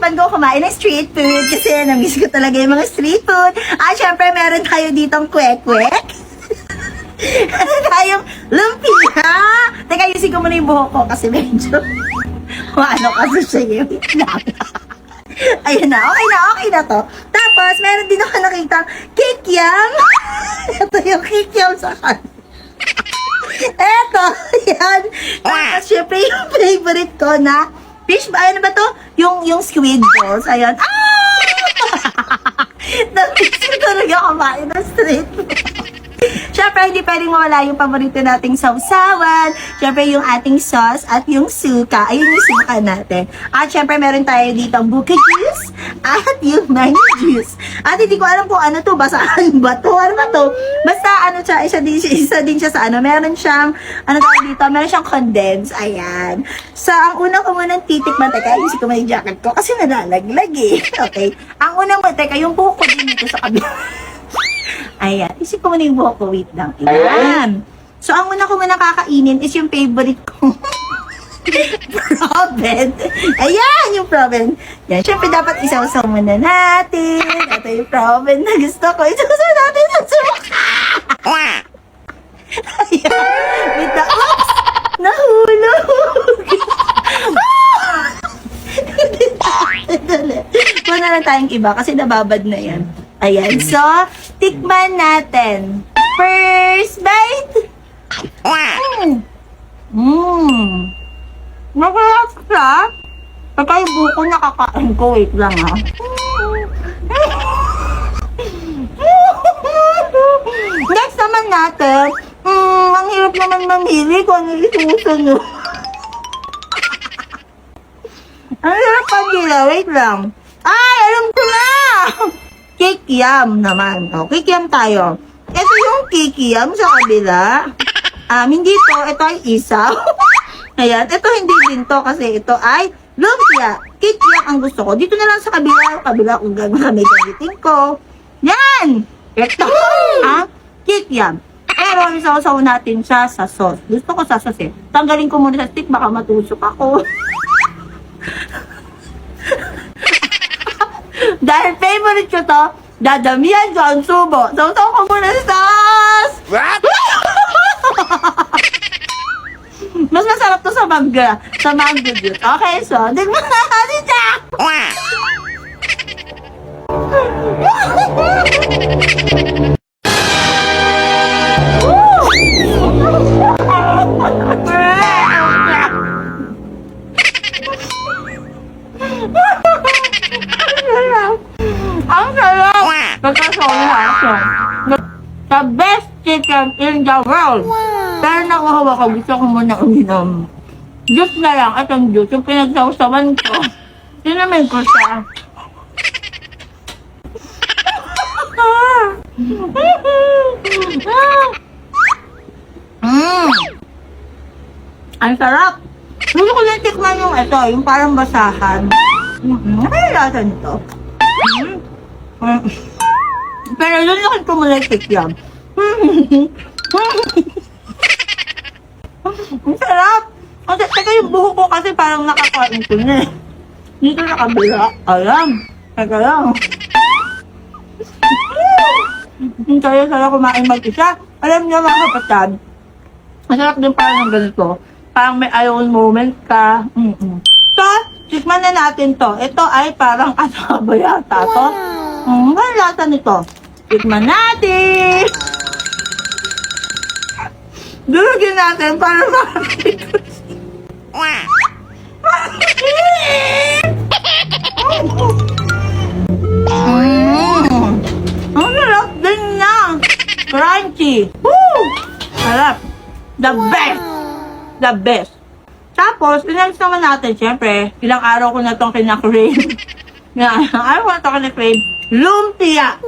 naisipan ko kumain ng street food kasi namiss ko talaga yung mga street food. Syempre, meron tayo ditong kwek-kwek. Meron tayong lumpia. Teka, ayusin ko muna yung buhok ko kasi medyo ano kasi siya yung ayun na, okay na to. Tapos, meron din ako nakita kikiam. Ito yung kikiam sa kan. Eto, yan. Tapos, syempre, yung favorite ko na fish, ano ba to? Yung squid balls. Ayan. Namiss ko talaga kumain ng street food. Siyempre, hindi pwedeng mawala yung paborito nating sausawan. Siyempre, yung ating sauce at yung suka. Ayun yung suka natin. At siyempre, meron tayo dito ang buka juice at yung mango juice. At hindi ko alam kung ano to. Basaan ba to? Ano ba to? Basta, ano siya, isa din siya sa ano. Meron siyang, ano tawag dito? Meron siyang condense. Ayan. So, ang unang ko munang titikman. Teka, ayusin ko may jacket ko kasi nalalaglag eh. Okay. Ang unang mo, teka, yung buhok ko din dito sa kabila. Ayan. Isip ko muna yung buhok ko. Wait lang. Ayan. So, ang una ko muna kakainin is yung favorite ko. Proven. Ayan, yung Proven. Yan. Siyempre, dapat isaw-saw muna natin. Ito yung Proven na gusto ko. Isaw-saw natin sa suka. Ayan. Wait lang. Oops! Nahulog. Dali. Huwag na lang tayong iba kasi nababad na yan. Ayan. So, tikman natin. First bite. Masarap siya. Pagka yung buko nakakain ko. Wait lang ha. Next naman natin. Ang hirap naman mamili kung ano isusunod. Ang hirap pamili. Wait lang. Ay, alam ko na! Kikiam naman. O, kikiam tayo. Ito yung kikiam sa kabila. Hindi to. Ito ay isaw. Ayan. Ito hindi din to kasi ito ay lumpia. Kikiam ang gusto ko. Dito na lang sa kabila. Kabila kung gano'n may gamitin ko. Yan! Ito. Kikiam. Pero isaw-saw natin siya sa sauce. Gusto ko sa sauce eh. Tanggalin ko muna sa stick. Baka matusok ako. Dahil favorite ko to, dadamihan ko ang subo. Sausaw ko muna sa sauce! What? Mas masarap to sa mangga. Sa mango juice. Okay, so, tignan natin siya! Ang sarap! Pagkasawa the best chicken in the world! Pero nakuhawa ko, gusto ko muna uminom. Juice na lang, at ang juice, yung pinagsawsawan ko. Tinamin ko siya. Ang sarap! Gusto ko lang tikman yung ito, yung parang basahan. Ano yung lasa nito? Pero lulukin ko muna yung kikiam. Ang sarap! Teka yung buho ko kasi parang nakakain ko na eh. Dito sa kabila. Alam. Teka lang. Kaya sarap kumain mag-isa. Alam niyo mga kapatid, masarap din parang ng ganito. Parang may ayaw moment ka. So, tikman na natin to. Ito ay parang ano ba yata to? Ano lasa nito? Tikman natin! Durugin natin para makakita. Ang sarap din niya! Crunchy! Woo! Sarap! The best! The best! Tapos, pinalis naman natin, syempre, ilang araw ko na itong kinakrave. Ilang araw ko na itong kinakrave. Lumpia!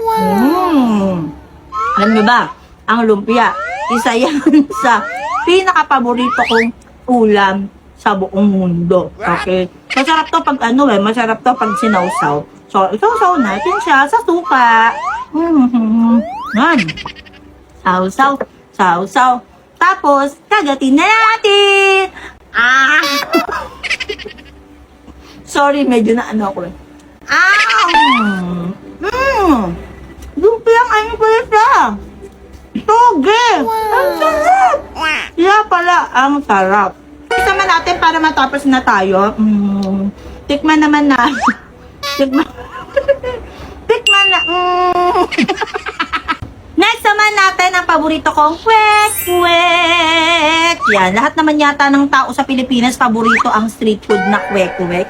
Alam niyo ba, ang lumpia, isa yan sa pinaka-paborito kong ulam sa buong mundo. Okay? Masarap to pag ano masarap to pag sinawsaw. So, isaw-saw natin siya sa suka. Yan. Sausaw, sausaw. Tapos, kagatin na natin! Sorry, medyo na ano ako eh. Lumpiang ano pala siya? Toge! Ang sarap! Kaya pala, ang sarap. Tikman natin para matapos na tayo. Tikman naman na. Tikman. Tikman na. Next naman natin ang paborito kong kwek-kwek. Yan, lahat naman yata ng tao sa Pilipinas, paborito ang street food na kwek-kwek.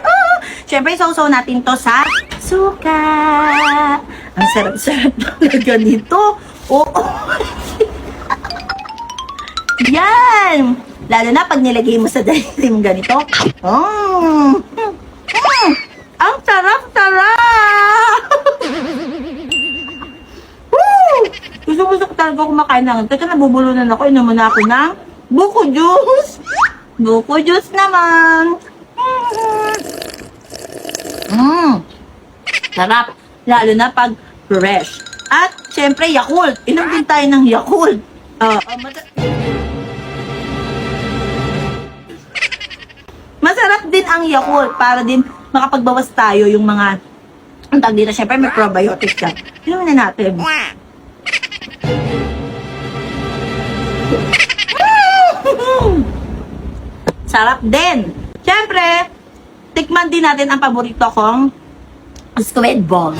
Siyempre, sausaw natin to sa suka. Ang sarap-sarap talaga nito. Oo. Yan. Lalo na pag nilagay mo sa dahilim ganito. Ang sarap-sarap. Gusto ko talaga kumakain ng teka, nabubulunan ako. Inuman ako ng buko juice. Buko juice naman. Sarap. Lalo na pag fresh. At, syempre, Yakult. Inom din tayo ng Yakult. Masarap din ang Yakult para din makapagbawas tayo yung mga ang tag dito. Syempre, may probiotics yan. Inumin na natin. Sarap din. Siyempre, tikman din natin ang paborito kong squid balls.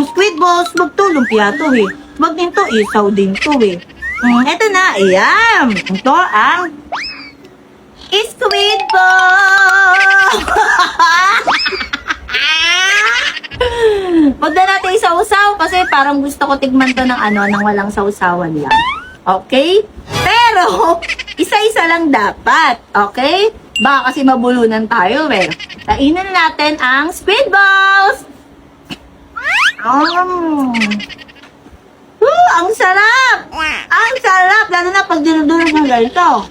Squid balls, wag to lumpia to eh. Wag din to, isaw din to eh. Eto na, ayan. Ito ang squid ball. Wag na natin isaw-saw kasi parang gusto ko tigman to ng ng walang sausawan lang. Okay? Pero, isa-isa lang dapat. Okay? Baka kasi mabulunan tayo, eh. Kainin natin ang squid balls! Ang sarap! Ang sarap! Lalo na pag dinudulog ng ganito.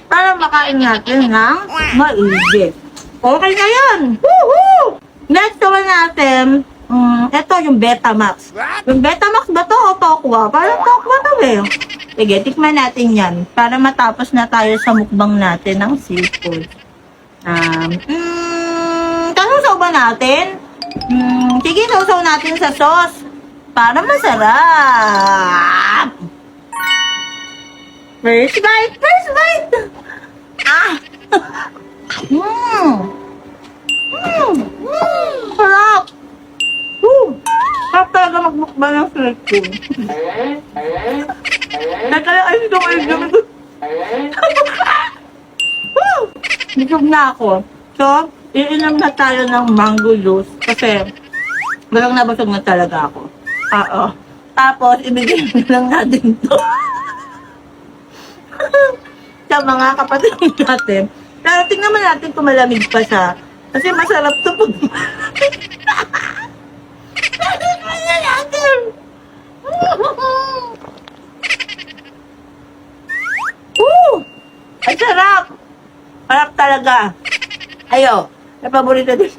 Para makain natin ng maigi. Okay na yan! Woohoo! Next naman natin, ito yung Betamax. Yung Betamax ba to o Tokwa? Parang Tokwa to eh. Sige, tikman natin yan. Para matapos na tayo sa mukbang natin ng seafood. Sasaw ba natin? Sige, sasaw natin sa sauce. Para masarap. First bite! First bite! Sarap! Sarap talaga magmukbang ng street food. Nagkala ay ito kayo gamit ko. Busog na ako. So, iinom na tayo ng mango juice kasi walang nabusog na talaga ako. Tapos, ibigay na lang natin to sa mga kapatid natin. Pero tingnan naman natin kung malamig pa siya. Kasi masarap to pag tingnan na natin. Ang sarap! Sarap talaga. Ayo, yung paborito din.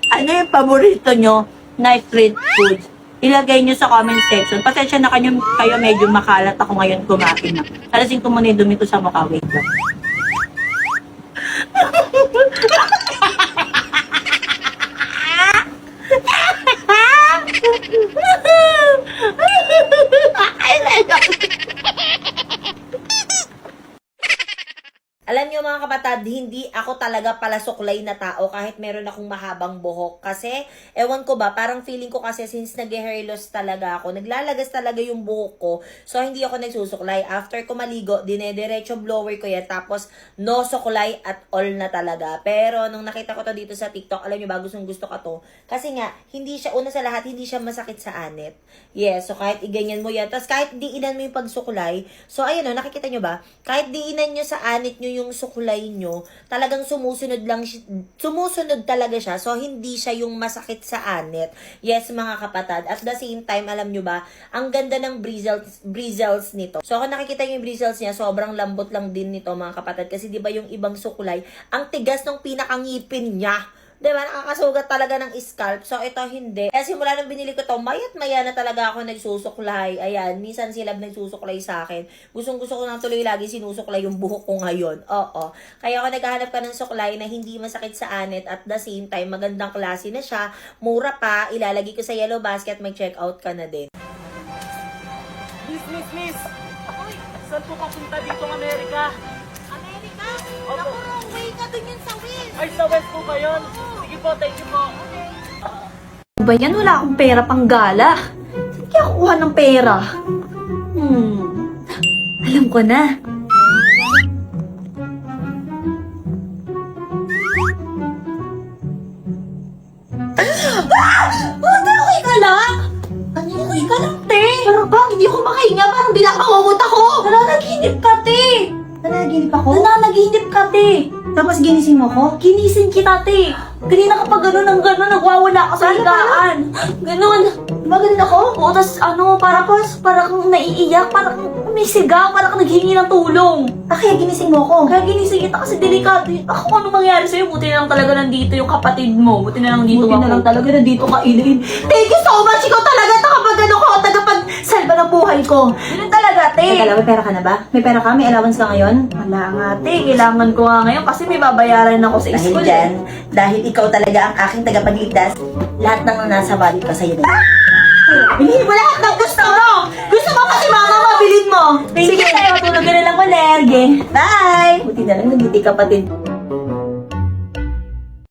Ano yung paborito nyo na street food? Ilagay nyo sa comment section. Pasensya na kayo medyo makalat ako ngayon kumain na. Salasin ko muna yung dumi ko sa mukha. Wait lang. Alam niyo mga kapatid, hindi ako talaga pala suklay na tao kahit meron akong mahabang buhok. Kasi, ewan ko ba, parang feeling ko kasi since nag-hair loss talaga ako, naglalagas talaga yung buhok ko. So, hindi ako nagsusuklay. After ko maligo, dinediretso blower ko yan. Tapos, no suklay at all na talaga. Pero, nung nakita ko to dito sa TikTok, alam niyo ba, gustong gusto ko to. Kasi nga, hindi siya, una sa lahat, hindi siya masakit sa anit. Yes, so kahit iganyan mo yan. Tapos, kahit diinan mo yung pagsuklay. So, ayun o, nakikita niyo ba? Kahit diinan nyo sa anit nyo yung suklay nyo, talagang sumusunod talaga siya. So, hindi siya yung masakit sa anit. Yes, mga kapatid. At the same time, alam nyo ba, ang ganda ng bristles nito. So, kung nakikita nyo yung bristles niya, sobrang lambot lang din nito, mga kapatid. Kasi, di ba yung ibang suklay, ang tigas ng pinakangipin niya. Diba? Nakakasugat talaga ng scalp. So, ito hindi. Kaya simula nung binili ko to, mayat-maya na talaga ako nagsusuklay. Ayan, minsan sila nagsusuklay sa akin. Gustong-gusto ko nang tuloy lagi sinusuklay yung buhok ko ngayon. Oo. Kaya ako naghahanap ka ng suklay na hindi masakit sa anit at the same time, magandang klase na siya. Mura pa, ilalagay ko sa yellow basket, mag-check out ka na din. Miss! Saan po papunta dito ng Amerika? Amerika? Opo. Naku, wrong way ka dun yun sa West. Ay, sa West po ba yun? Sige po, thank you po. Ano ba yan? Wala akong pera pang gala. Saan kaya kukuha ng pera? Alam ko na. Okay ka lang? Okay ka lang, te. Pero bang hindi ako makahinga? Parang binakangungot ako. Nananaginip ka, te. Nananaginip ako? Nananaginip ka, te. Tapos ginising mo ko? Ginising kita, te. Kanina ka pa gano'n ng gano'n, nagwawala ka sa higaan. Gano'n. Diba ganun ako? Oo, tas parang kang naiiyak, parang kang umisigaw, parang kang naghingi ng tulong. Kaya ginising mo ko? Kaya ginising kita kasi delikado. Ako kung ano mangyari sa'yo, buti na lang talaga nandito yung kapatid mo. Buti na lang dito ako. Buti na lang talaga nandito ka, Eileen. Thank you so much! Ikaw talaga tagapagsalba ng buhay ko. Ganun talaga, te. Teka lang, may pera ka na ba? May pera ka? May allowance ka ngayon? Wala nga, te. Kailangan ko nga ngayon kasi may babayaran ako sa school. Dahil ikaw talaga ang aking tagapagligtas, lahat ng nasa wallet ko sa'yo na. Bilhin mo lahat ng gusto mo! Gusto mo kasi mama, mabilin mo! Sige, tayo, matulog ka na lang ulit. Bye! Buti na lang, nandito kapatid.